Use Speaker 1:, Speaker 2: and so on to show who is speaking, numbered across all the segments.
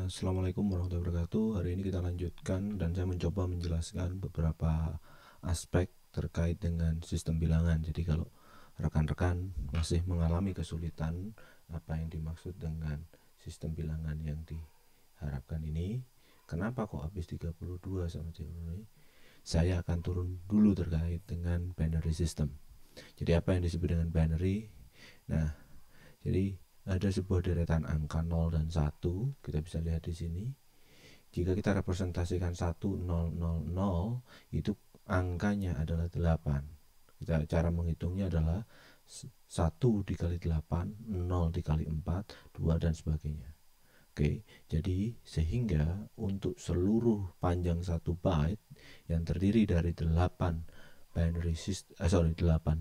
Speaker 1: Assalamualaikum warahmatullahi wabarakatuh. Hari ini kita lanjutkan dan saya mencoba menjelaskan beberapa aspek terkait dengan sistem bilangan. Jadi kalau rekan-rekan masih mengalami kesulitan apa yang dimaksud dengan sistem bilangan yang diharapkan ini, kenapa kok habis 32 sama 30 ini, saya akan turun dulu terkait dengan binary system. Jadi apa yang disebut dengan binary? Nah, jadi ada sebuah deretan angka 0 dan 1, kita bisa lihat di sini. Jika kita representasikan 1, 0, 0, 0, itu angkanya adalah 8. Cara menghitungnya adalah 1 dikali 8, 0 dikali 4, 2 dan sebagainya. Oke, jadi sehingga untuk seluruh panjang 1 byte yang terdiri dari 8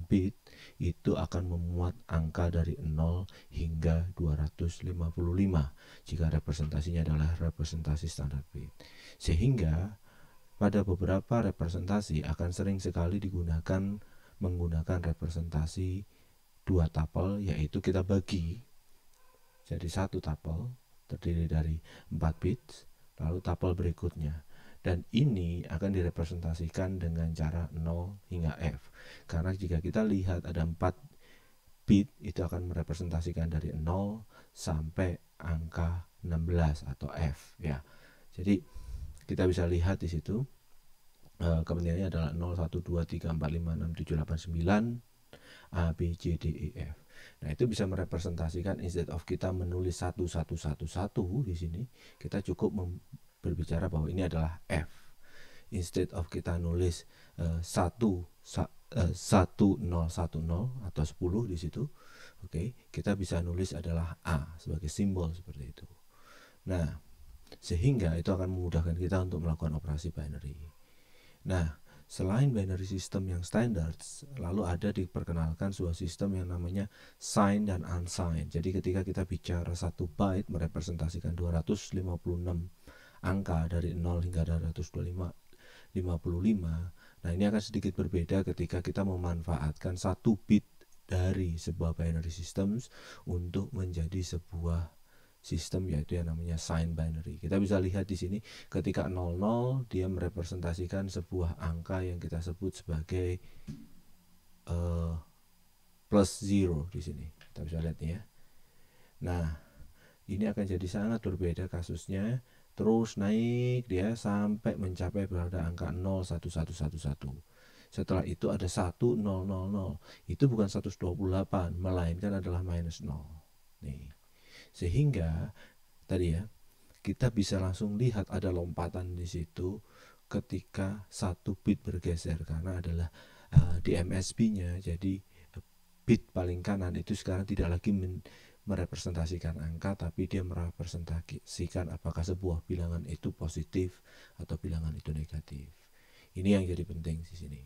Speaker 1: bit itu akan memuat angka dari 0 hingga 255 jika representasinya adalah representasi standar bit. Sehingga pada beberapa representasi akan sering sekali menggunakan representasi 2 tuple, yaitu kita bagi jadi 1 tuple terdiri dari 4 bits, lalu tuple berikutnya. Dan ini akan direpresentasikan dengan cara 0 hingga F. Karena jika kita lihat ada 4 bit, itu akan merepresentasikan dari 0 sampai angka 16 atau F ya. Jadi kita bisa lihat di situ kepentingannya adalah 0, 1, 2, 3, 4, 5, 6, 7, 8, 9 A, B, C, D, E, F. Nah, itu bisa merepresentasikan, instead of kita menulis 1, 1, 1, 1 di sini, kita cukup berbicara bahwa ini adalah F. Instead of kita nulis 1, 0, 1, 0 atau 10 di situ, kita bisa nulis adalah A sebagai simbol seperti itu. Nah, sehingga itu akan memudahkan kita untuk melakukan operasi binary. Nah, selain binary system yang standar, lalu ada diperkenalkan sebuah sistem yang namanya signed dan unsigned. Jadi ketika kita bicara 1 byte merepresentasikan 256 angka dari 0 hingga 255. Nah, ini akan sedikit berbeda ketika kita memanfaatkan 1 bit dari sebuah binary systems untuk menjadi sebuah sistem, yaitu yang namanya signed binary. Kita bisa lihat di sini ketika 00 dia merepresentasikan sebuah angka yang kita sebut sebagai plus 0 di sini. Kita bisa lihat nih ya. Nah, ini akan jadi sangat berbeda kasusnya, terus naik dia sampai mencapai pada angka 01111. Setelah itu ada 1000. Itu bukan 128, melainkan adalah minus 0. Nih. Sehingga tadi ya, kita bisa langsung lihat ada lompatan di situ ketika 1 bit bergeser, karena adalah di MSB-nya. Jadi bit paling kanan itu sekarang tidak lagi merepresentasikan angka, tapi dia merepresentasikan apakah sebuah bilangan itu positif atau bilangan itu negatif. Ini yang jadi penting di sini.